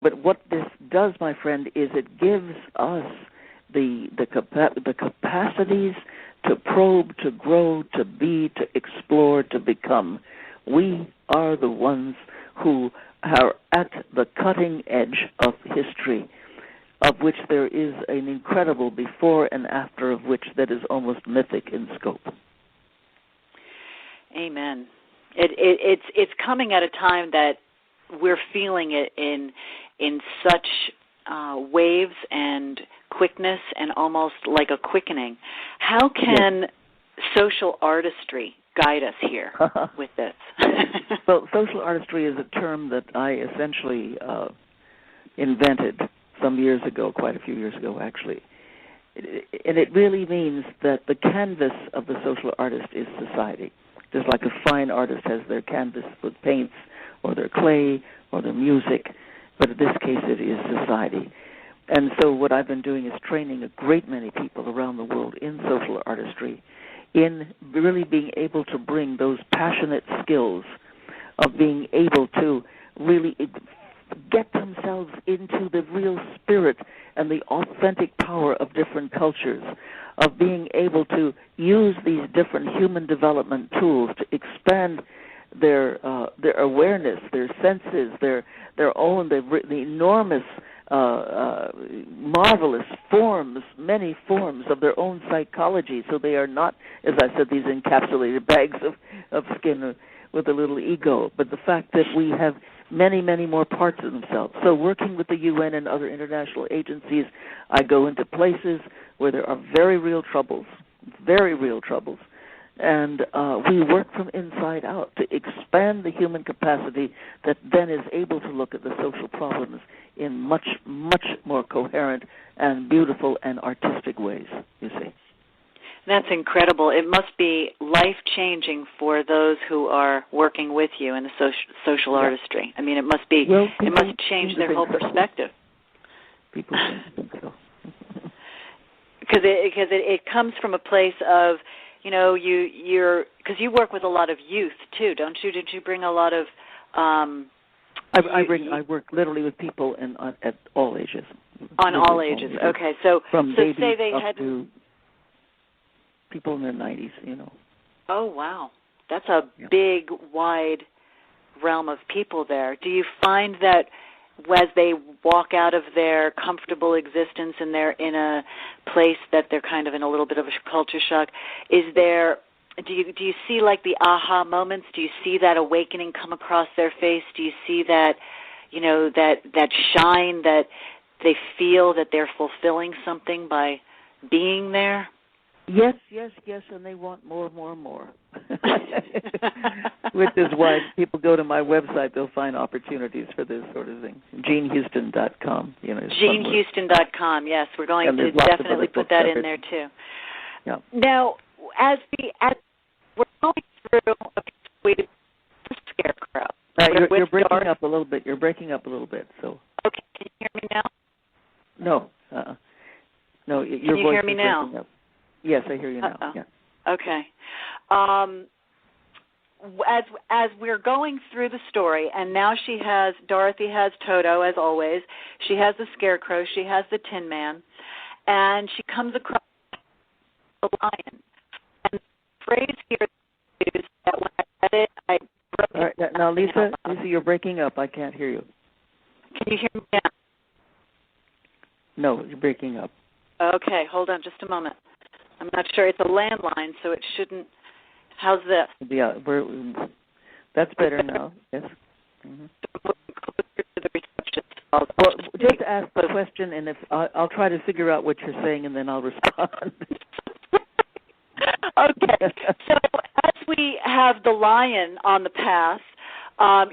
But what this does, my friend, is it gives us the capacities to probe, to grow, to be, to explore, to become. We are the ones who are at the cutting edge of history, of which there is an incredible before and after of which that is almost mythic in scope. Amen. It's coming at a time that we're feeling it in such waves and quickness and almost like a quickening. How can social artistry guide us here with this? Well, social artistry is a term that I essentially invented some years ago, quite a few years ago actually. And it really means that the canvas of the social artist is society. Just like a fine artist has their canvas with paints or their clay or their music, but in this case it is society. And so what I've been doing is training a great many people around the world in social artistry, in really being able to bring those passionate skills of being able to really get themselves into the real spirit and the authentic power of different cultures, of being able to use these different human development tools to expand their awareness, their senses, their own, the enormous, marvelous forms, many forms of their own psychology, so they are not, as I said, these encapsulated bags of skin with a little ego, but the fact that we have many, many more parts of themselves. So working with the UN and other international agencies, I go into places where there are very real troubles, and we work from inside out to expand the human capacity that then is able to look at the social problems in much, much more coherent and beautiful and artistic ways, you see. That's incredible. It must be life-changing for those who are working with you in the social artistry. I mean, it must be. It must change their whole perspective. People think so. Because it comes from a place of, you're because you work with a lot of youth too, don't you? Did you bring a lot of? I work literally with people at all ages. On all ages. Okay, so from babies say they up had to people in their 90s, Oh, wow. That's a big, wide realm of people there. Do you find that as they walk out of their comfortable existence and they're in a place that they're kind of in a little bit of a culture shock, do you see like the aha moments? Do you see that awakening come across their face? Do you see that, that shine that they feel that they're fulfilling something by being there? Yes, and they want more. Which is why people go to my website, they'll find opportunities for this sort of thing. GeneHouston.com. GeneHouston.com, yes. We're going to definitely put that in there, too. Yeah. Now, as we're going through the Scarecrow. You're breaking up a little bit. So. Okay, can you hear me now? No. No, your Can you voice hear me is now? breaking up. Yes, I hear you now. Yeah. Okay. As we're going through the story, and now Dorothy has Toto, as always. She has the Scarecrow. She has the Tin Man. And she comes across the lion. And the phrase here is that when I read it, I wrote it. All right, now, Lisa, you're breaking up. I can't hear you. Can you hear me now? No, you're breaking up. Okay, hold on just a moment. I'm not sure. It's a landline, so it shouldn't. How's this? Yeah, that's better now. Yes. Mm-hmm. Well, just ask the question, and if I'll try to figure out what you're saying, and then I'll respond. Okay. So as we have the lion on the path,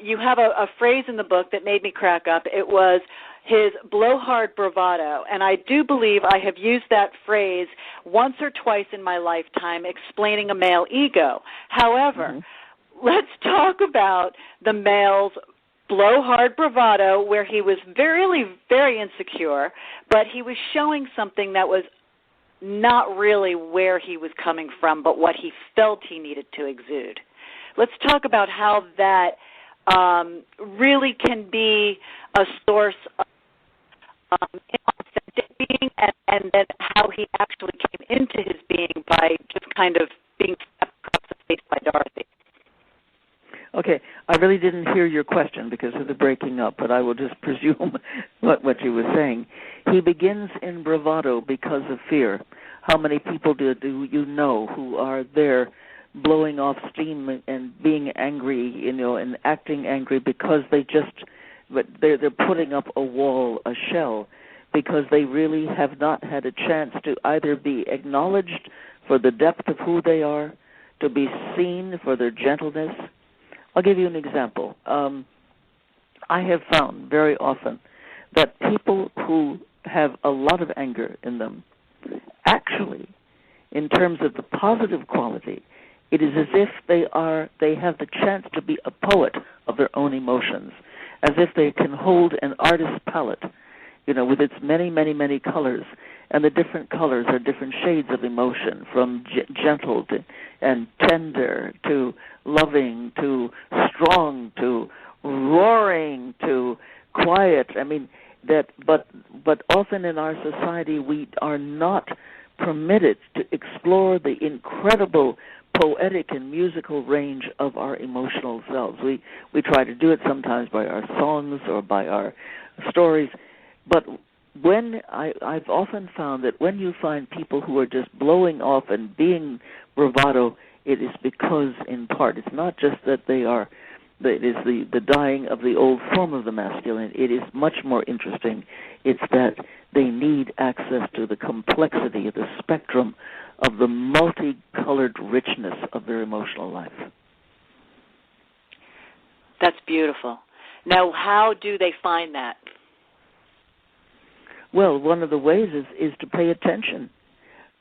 you have a phrase in the book that made me crack up. It was his blowhard bravado, and I do believe I have used that phrase once or twice in my lifetime explaining a male ego. However, let's talk about the male's blowhard bravado, where he was very, very insecure, but he was showing something that was not really where he was coming from, but what he felt he needed to exude. Let's talk about how that really can be a source of inauthentic being, and then how he actually came into his being by just kind of being slapped across the face by Dorothy. Okay, I really didn't hear your question because of the breaking up, but I will just presume what you were saying. He begins in bravado because of fear. How many people do you know who are there blowing off steam and being angry, and acting angry because they're putting up a wall, a shell, because they really have not had a chance to either be acknowledged for the depth of who they are, to be seen for their gentleness. I'll give you an example. I have found very often that people who have a lot of anger in them, actually, in terms of the positive quality, it is as if they have the chance to be a poet of their own emotions, as if they can hold an artist's palette, with its many, many, many colors, and the different colors are different shades of emotion, from gentle and tender to loving to strong to roaring to quiet. But often in our society we are not permitted to explore the incredible poetic and musical range of our emotional selves. We try to do it sometimes by our songs or by our stories, but I've often found that when you find people who are just blowing off and being bravado, it is because, in part, it's not just that it is the dying of the old form of the masculine. It is much more interesting. It's that they need access to the complexity of the spectrum of the multicolored richness of their emotional life. That's beautiful. Now, how do they find that? Well, one of the ways is to pay attention.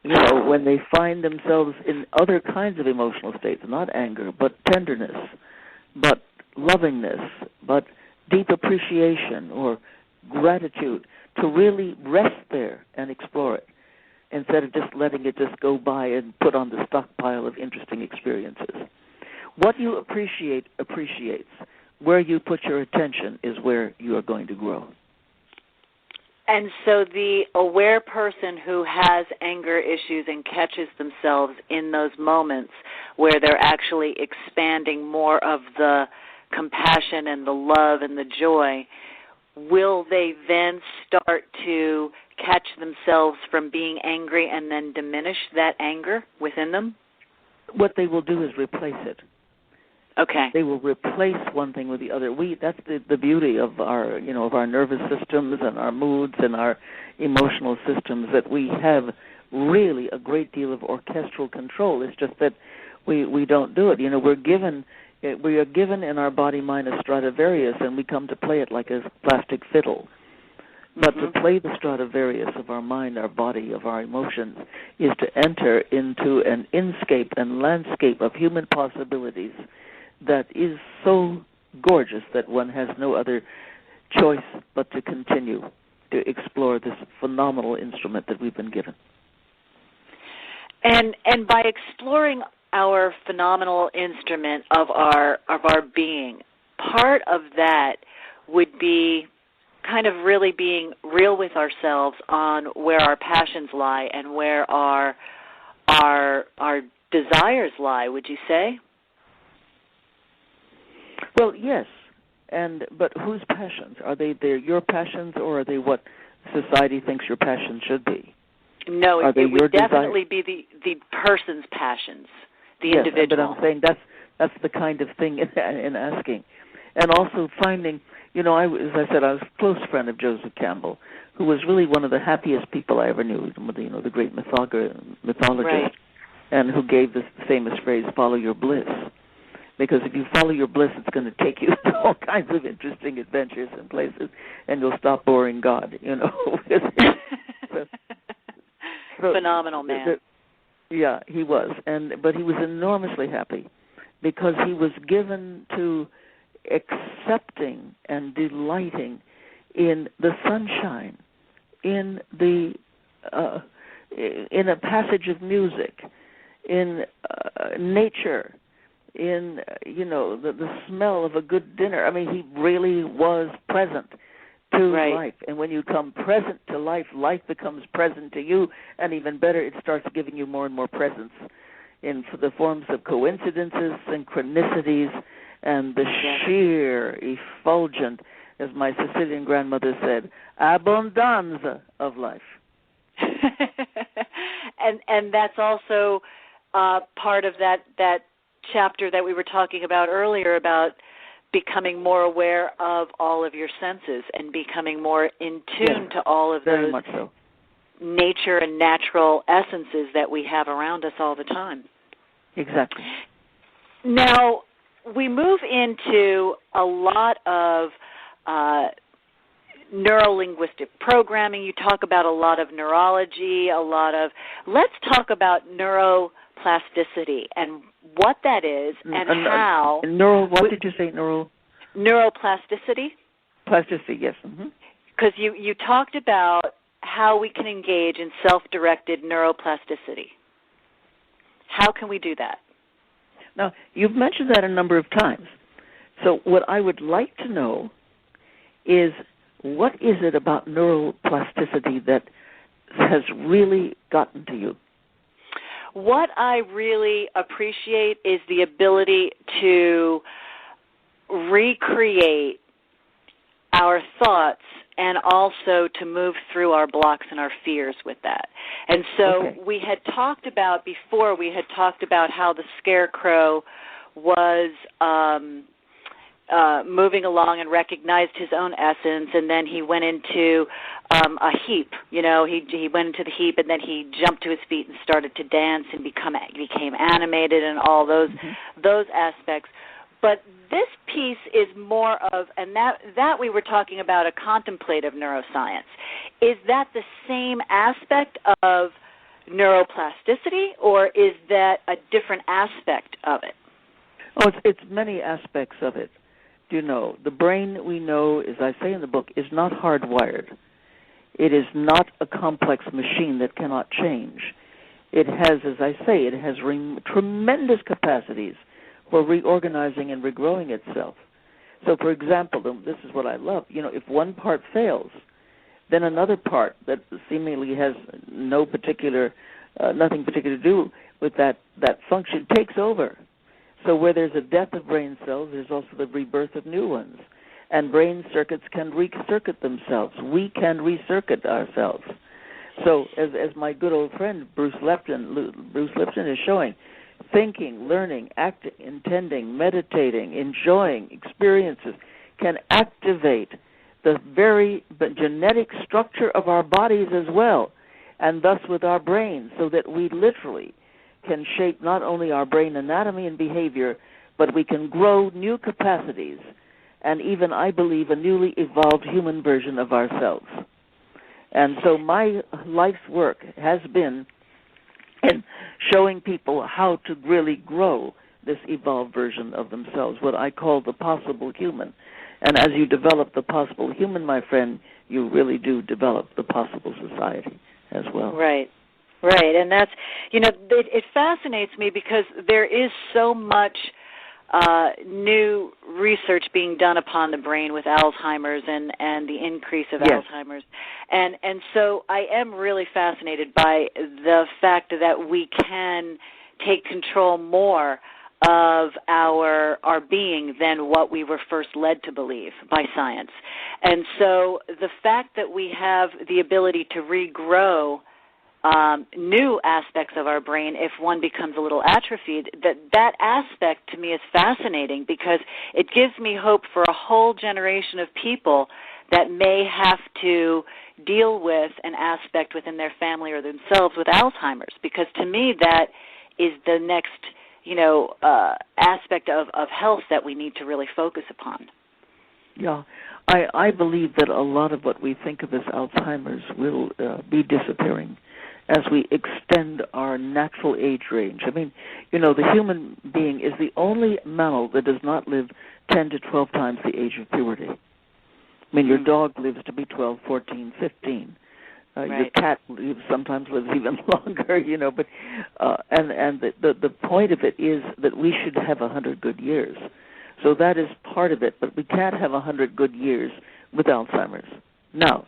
When they find themselves in other kinds of emotional states, not anger, but tenderness, but lovingness, but deep appreciation or gratitude, to really rest there and explore it, instead of just letting it just go by and put on the stockpile of interesting experiences. What you appreciate appreciates. Where you put your attention is where you are going to grow. And so the aware person who has anger issues and catches themselves in those moments where they're actually expanding more of the compassion and the love and the joy, will they then start to catch themselves from being angry and then diminish that anger within them? What they will do is replace it. Okay. They will replace one thing with the other. That's the beauty of our nervous systems and our moods and our emotional systems, that we have really a great deal of orchestral control. It's just that we don't do it. We are given in our body mind a Stradivarius, and we come to play it like a plastic fiddle. But to play the Stradivarius of our mind, our body, of our emotions, is to enter into an inscape and landscape of human possibilities that is so gorgeous that one has no other choice but to continue to explore this phenomenal instrument that we've been given. And by exploring our phenomenal instrument of our being, part of that would be kind of really being real with ourselves on where our passions lie and where our desires lie, would you say? Well, yes, but whose passions? Are they your passions, or are they what society thinks your passions should be? No, it would definitely be the person's passions, the individual. But I'm saying that's the kind of thing in asking. And also finding, as I said, I was a close friend of Joseph Campbell, who was really one of the happiest people I ever knew, the great mythologist, right, and who gave this famous phrase, follow your bliss. Because if you follow your bliss, it's going to take you to all kinds of interesting adventures and places, and you'll stop boring God, Phenomenal man. Yeah, he was. But he was enormously happy because he was given to accepting and delighting in the sunshine, in a passage of music, in nature, in, the smell of a good dinner. I mean, he really was present to life. And when you come present to life, life becomes present to you, and even better, it starts giving you more and more presence in the forms of coincidences, synchronicities, and the sheer, effulgent, as my Sicilian grandmother said, abundanza of life. and that's also part of that chapter that we were talking about earlier about becoming more aware of all of your senses and becoming more in tune to all of very those much so. nature and natural essences that we have around us all the time. Exactly. Now, we move into a lot of neuro-linguistic programming. You talk about a lot of neurology, let's talk about neuroplasticity and what that is and how. What did you say, Neuroplasticity? Plasticity, yes. Because you talked about how we can engage in self-directed neuroplasticity. How can we do that? Now, you've mentioned that a number of times. So what I would like to know is, what is it about neuroplasticity that has really gotten to you? What I really appreciate is the ability to recreate our thoughts and also to move through our blocks and our fears with that. And so we had talked about how the scarecrow was moving along and recognized his own essence, and then he went into a heap. He went into the heap, and then he jumped to his feet and started to dance and became animated and all those aspects. But this piece is more of, and that we were talking about a contemplative neuroscience. Is that the same aspect of neuroplasticity, or is that a different aspect of it? Oh, it's many aspects of it. The brain, we know, as I say in the book, is not hardwired. It is not a complex machine that cannot change. It has, as I say, tremendous capacities for reorganizing and regrowing itself. So, for example, this is what I love. If one part fails, then another part that seemingly has nothing particular to do with that function takes over. So where there's a death of brain cells, there's also the rebirth of new ones. And brain circuits can recircuit themselves. We can recircuit ourselves. So as my good old friend Bruce Lipton is showing, thinking, learning, acting, intending, meditating, enjoying experiences can activate the very genetic structure of our bodies as well, and thus with our brains, so that we literally can shape not only our brain anatomy and behavior, but we can grow new capacities and even, I believe, a newly evolved human version of ourselves. And so my life's work has been in showing people how to really grow this evolved version of themselves, what I call the possible human. And as you develop the possible human, my friend, you really do develop the possible society as well. Right. And that's, it fascinates me because there is so much new research being done upon the brain with Alzheimer's and the increase of Alzheimer's. And so I am really fascinated by the fact that we can take control more of our being than what we were first led to believe by science. And so the fact that we have the ability to regrow new aspects of our brain if one becomes a little atrophied, that aspect to me is fascinating because it gives me hope for a whole generation of people that may have to deal with an aspect within their family or themselves with Alzheimer's, because to me that is the next aspect of health that we need to really focus upon. Yeah, I believe that a lot of what we think of as Alzheimer's will be disappearing as we extend our natural age range. I mean, the human being is the only mammal that does not live 10 to 12 times the age of puberty. I mean, your dog lives to be 12, 14, 15. Your cat sometimes lives even longer, but and the point of it is that we should have 100 good years. So that is part of it, but we can't have 100 good years with Alzheimer's. Now,